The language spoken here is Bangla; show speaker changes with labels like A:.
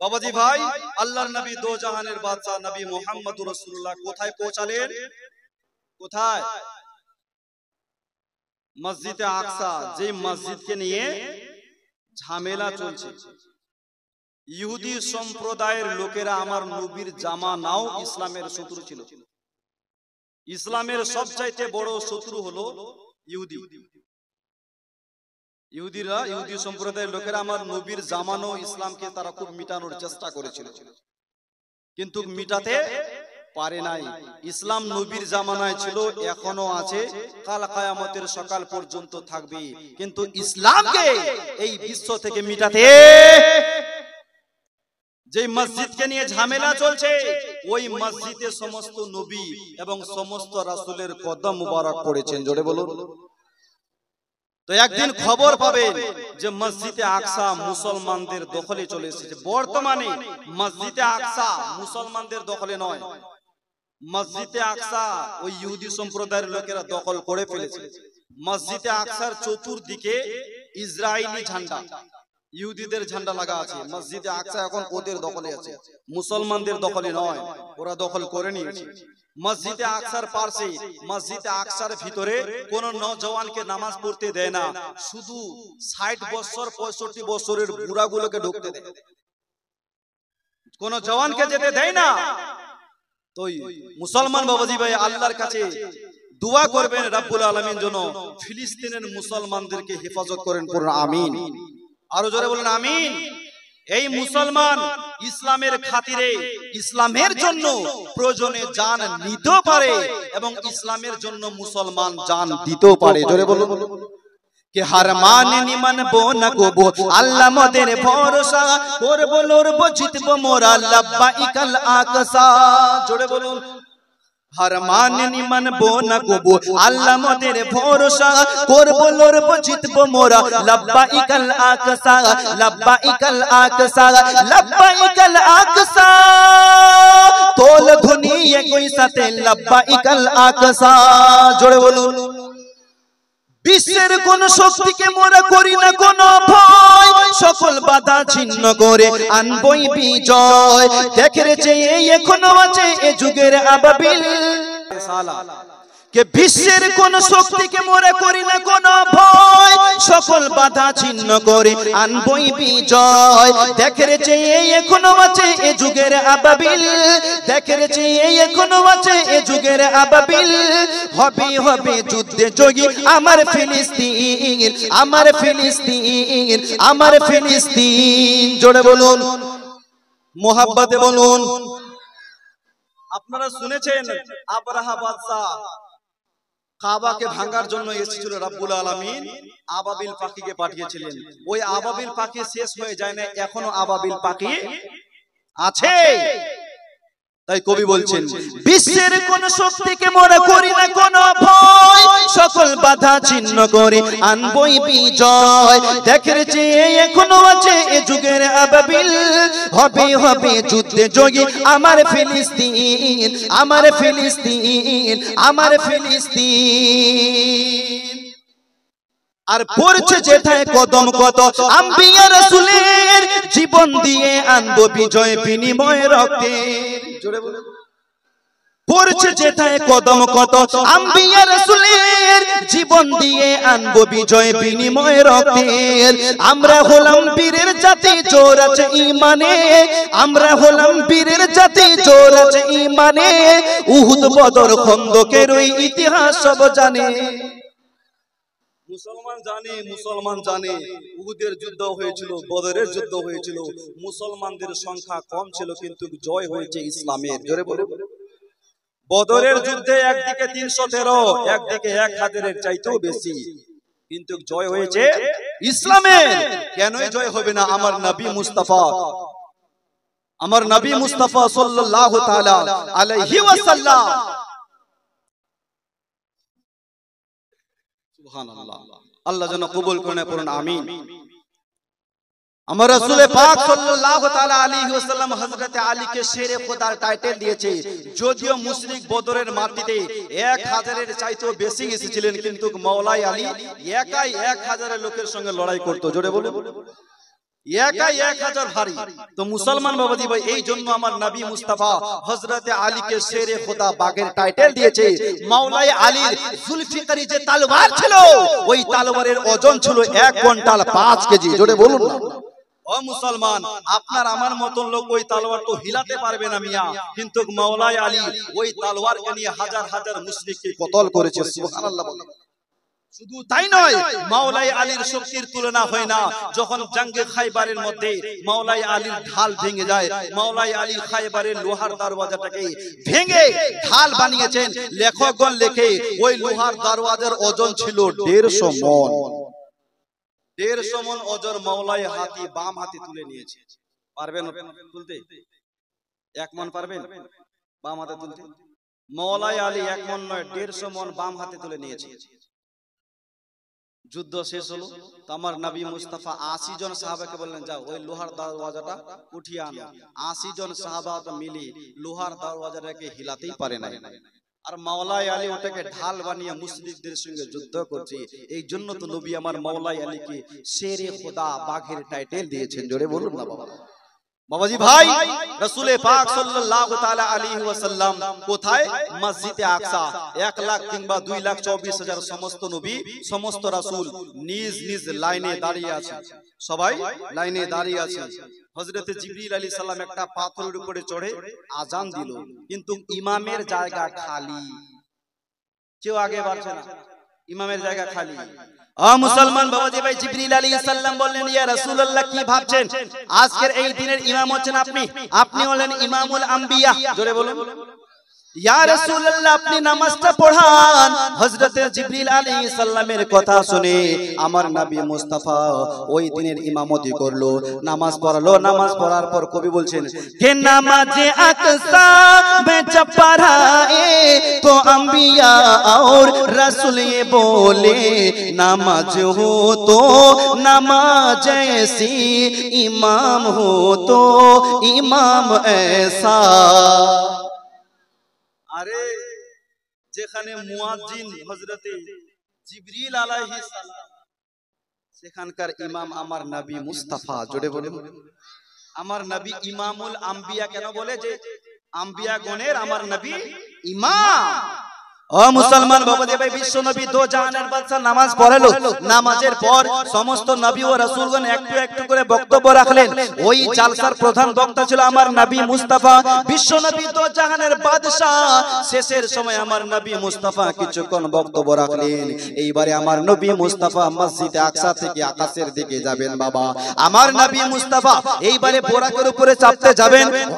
A: বাবাজি ভাই, আল্লাহর নবী দো জাহানের বাদশা নবী মুহাম্মদুর রাসূলুল্লাহ কোথায় পৌঁছালেন? কোথায়? মসজিদে আকসা, যে মসজিদকে নিয়ে ঝামেলা চলছে। ইহুদি সম্প্রদায়ের লোকেরা আমার নবীর জামা নাও ইসলামের শত্রু ছিল। ইসলামের সবচাইতে বড় শত্রু হলো ইহুদি। ইহুদি সম্প্রদায়ের লোকেরা আমার নবীর জামানো ইসলামকে তারা খুব মিটানোর চেষ্টা করেছিল, কিন্তু মিটাতে পারে নাই। ইসলাম নবীর জামানায় ছিল, এখনো আছে, কাল কিয়ামতের সকাল পর্যন্ত থাকবে, কিন্তু ইসলামকে এই বিশ্ব থেকে মিটাতে যে মসজিদকে নিয়ে ঝামেলা চলছে, ওই মসজিদে সমস্ত নবী এবং সমস্ত রাসূলের কদম মুবারক পড়েছেন। জোরে বলুন। তো একদিন খবর পাবেন যে মসজিদে আকসা মুসলমানদের দখলে চলে এসেছে। বর্তমানে মসজিদে আকসা মুসলমানদের দখলে নয়, মসজিদে আকসা ওই ইহুদি সম্প্রদায়ের লোকেরা দখল করে ফেলেছে। মসজিদে আকসার চতুর্দিকে ইসরায়েলি ঝান্ডা, ইহুদিদের ঝান্ডা লাগা আছে। মসজিদে আকসা এখন ওদের দখলে আছে, মুসলমানদের দখলে নয়, ওরা দখল করে নিয়েছে। মসজিদে আকসার পাশে, মসজিদে আকসার ভিতরে কোন নওজওয়ানকে নামাজ পড়তে দেয় না, শুধু 60 বছর 65 বছরের বুড়াগুলোকে ঢুকতে দেয়, কোন জওয়ানকে যেতে দেয় না। তো মুসলমান বাবাজি ভাই, আল্লাহর কাছে দোয়া করবেন রব্বুল আলামিন যেন ফিলিস্তিনের মুসলমানদেরকে হেফাজত করেন, পড়ুন আমিন। আরো জোরে বলেন আমিন। এই মুসলমান ইসলামের খাতিরে, ইসলামের জন্য প্রয়োজনে জান নিতেও পারে এবং ইসলামের জন্য মুসলমান জান দিতেও পারে। জোরে বলুন। কে হার মানেনি মানবো না গোবো, আল্লাহ মদের ভরসা, করবো লড়বো জিতবো মোরা, লাব্বাইকাল আকসা। জোরে বলুন। হার মানেনি মানবো না গোবো, আল্লাহ মদের ভরসা, করবো লড়বো জিতবো মোরা, লাব্বাইকাল আকসা, লাব্বাইকাল আকসা, লাব্বাইকাল আকসা। তোল ধ্বনি একই সাথে লাব্বাইকাল আকসা। জোরে বলুন। বিশ্বের কোন শক্তিকে মোরা করি না কোন ভয়, সকল বাধা ছিন্ন করে আনবই বিজয়। দেখে রেছে এখনো আছে এ যুগের আবাবিল, কে বিশ্বের কোন শক্তিকে মোরা করি না কোন ভয়, সকল বাধা ছিন্ন করে আনবই বিজয়। দেখে রেছে এখনো আছে এ যুগের আবাবিল, দেখে রেছে এখনো আছে এ যুগের আবাবিল। হবে হবে যুদ্ধে যোগী আমার ফিলিস্তিন, আমার ফিলিস্তিন, আমার ফিলিস্তিন। জোরে বলুন, মোহাব্বতে বলুন। আপনারা শুনেছেন আবরাহা বাদশা কাবাকে ভাঙার জন্য এসেছিল, রব্বুল আলামিন আবাবিল পাখিকে পাঠিয়েছিলেন। ওই আবাবিল পাখি শেষ হয়ে যায় না, এখনো আবাবিল পাখি আছে। তাই কবি বলছেন, বিশ্বের কোন শক্তিকে মোরা করি না কোন ভয়, সকল বাধা ছিন্ন করে আনবই বিজয়। দেখে রেছে এখনো আছে এ যুগের আবাবিল, হবে হবে যুদ্ধে যোগী আমার ফিলিস্তিন, আমার ফিলিস্তিন, আমার ফিলিস্তিন। আর পড়ছে যেথায় কদম কত আম্বিয়া রাসূলের, জীবন দিয়ে আনবো বিজয় বিনিময় রক্তের। জোরে বলুন। পড়ছে যেথায় কদম কত আম্বিয়া রাসূলের, জীবন দিয়ে আনবো বিজয় বিনিময় রক্তের। আমরা হলাম বীরের জাতি, জোর আছে ঈমানে, আমরা হলাম বীরের জাতি, জোর আছে ঈমানে। উহুদ বদর খন্দকের ওই ইতিহাস সব জানে। মুসলমান জানে, মুসলমান জানে উহুদের যুদ্ধ হয়েছিল, বদরের যুদ্ধ হয়েছিল, মুসলমানদের সংখ্যা কম ছিল কিন্তু জয় হয়েছে ইসলামের। জোরে বলুন। বদরের যুদ্ধে একদিকে 313, একদিকে 1000-এর চাইতেও বেশি, কিন্তু জয় হয়েছে ইসলামের। কেনই জয় হবে না? আমার নবী মুস্তাফা, আমার নবী মুস্তাফা সাল্লাল্লাহু তাআলা আলাইহি ওয়াসাল্লাম। সুবহানাল্লাহ। আল্লাহ যেন কবুল করেন, পড়ুন আমিন। আমার রাসূল পাক সাল্লাল্লাহু তাআলা আলাইহি ওয়াসাল্লাম হযরত আলীকে শেরে খোদার টাইটেল দিয়েছে। যদিও মুশরিক বদরের মাটিতে 1000-এর চাইতেও বেশি এসেছিলেন, কিন্তু মাওলাই আলী একাই 1000 লোকের সঙ্গে লড়াই করত। জোরে বলুন। একাই 1000 ভারী। তো মুসলমান বাবাজি ভাই, এই জন্য আমার নবী মুস্তাফা হযরতে আলীকে শেরে খোদা বাগের টাইটেল দিয়েছে। মাওলাই আলীর জুলফিকারি যে তলোয়ার ছিল, ওই তলোয়ারের ওজন ছিল 1 কুইন্টাল 5 কেজি। জোরে বলুন না। ও মুসলমান, আপনার আমার মতন লোক ওই তলোয়ার তো হিলাতে পারবে না মিয়া, কিন্তু মাওলাই আলী ওই তলোয়ারকে নিয়ে হাজার হাজার মুশরিককে কতল করেছে। সুবহানাল্লাহ বলেন। শুধু তাই নয়, মাওলাই আলীর শক্তির তুলনা হয় না। যখন জঙ্গে খাইবারের মধ্যে মাওলাই আলীর ঢাল ভেঙে যায়, মাওলাই আলী খাইবারের লোহার দরওয়াজাটাকে ভেঙে ঢাল বানিয়েছেন। লেখকগণ লেখে ওই লোহার দরওয়াজার ওজন ছিল 150 মণ। 150 মণ ওজন মাওলাই হাতি বাম হাতে তুলে নিয়েছে। পারবেন তুলতে? 1 মণ পারবেন বাম হাতে তুলতে? মাওলাই আলী 1 মণ নয়, 150 মণ বাম হাতে তুলে নিয়েছে। যুদ্ধ শেষ হলো, তো আমার নবী মুস্তাফা 80 জন সাহাবাকে বললেন, যাও ওই লোহার দরওয়াজাটা উঠিয়ে আনো। 80 জন সাহাবা তো মিলে লোহার দরওয়াজাটাকে হিলাতেই পারে না। আর মাওলাই আলী ওটাকে ঢাল বানিয়ে মুশরিকদের সঙ্গে যুদ্ধ করছে। এই জন্য তো নবী আমার মাওলাই আলীকে শেরে খোদা বাঘের টাইটেল দিয়েছেন। জোরে বলুন না বাবা। বাবাজি ভাই, রাসূল পাক সাল্লাল্লাহু তাআলা আলাইহি ওয়াসাল্লাম কোথায়? মসজিদে আকসা। 1 লাখ কিংবা 2,24,000 সমস্ত নবী, সমস্ত রাসূল নিজ নিজ লাইনে দাঁড়িয়ে আছে। সবাই লাইনে দাঁড়িয়ে আছে। হযরতে জিবরিল আলাইহিস সালাম একটা পাথরের উপরে চড়ে আজান দিল, কিন্তু ইমামের জায়গা খালি, কেউ আগে বাড়ছে না, ইমামের জায়গা খালি। মুসলমান বাবাজি ভাই, জিবরিল আলাইহিস সালাম বললেন, ইয়া রাসূলুল্লাহ, কি ভাবছেন? আজকের এই দিনের ইমাম হচ্ছেন আপনি, আপনি হলেন ইমামুল আম্বিয়া। জোরে বলুন। ইয়া রাসূলুল্লাহ, আপনি নামাজটা পড়ান। হযরতে জিবরিল আলাইহিস সালামের কথা শুনে আমার নবী মুস্তাফা ওই দিনের ইমামতি করলো, নামাজ পড়ালো। নামাজ পড়ার পর কবি বলছেন, কে নামাজে আকসা মে জব পড়ায়ে তো আম্বিয়া और रसूल ये बोले, नमाज हो तो नमाज ऐसी, इमाम हो तो इमाम ऐसा। আরে যেখানে মুয়াজ্জিন হযরতে জিবরিল আলাইহিস সালাম, সেখানকার ইমাম আমার নবী মুস্তাফা। জোরে বলুন। আমার নবী ইমামুল আম্বিয়া কেন বলে? যে আম্বিয়া গণের আমার নবী ইমাম। ও মুসলমান বাবাজি ভাই, বিশ্ব নবী দো জাহানের বাদশা নামাজ পড়ালো। নামাজের পর সমস্ত নবী ও রাসূলগণ একটু একটু করে বক্তব্য রাখলেন। ওই জালসার প্রধান বক্তা ছিল আমার নবী মুস্তাফা, বিশ্ব নবী দো জাহানের বাদশা। শেষের সময় আমার নবী মুস্তাফা কিছুক্ষণ বক্তব্য রাখলেন। এইবারে আমার নবী মুস্তাফা মসজিদে আকসা থেকে আকাশের দিকে যাবেন। বাবা, আমার নবী মুস্তাফা এইবারে বোরাকের উপরে চাপতে যাবেন।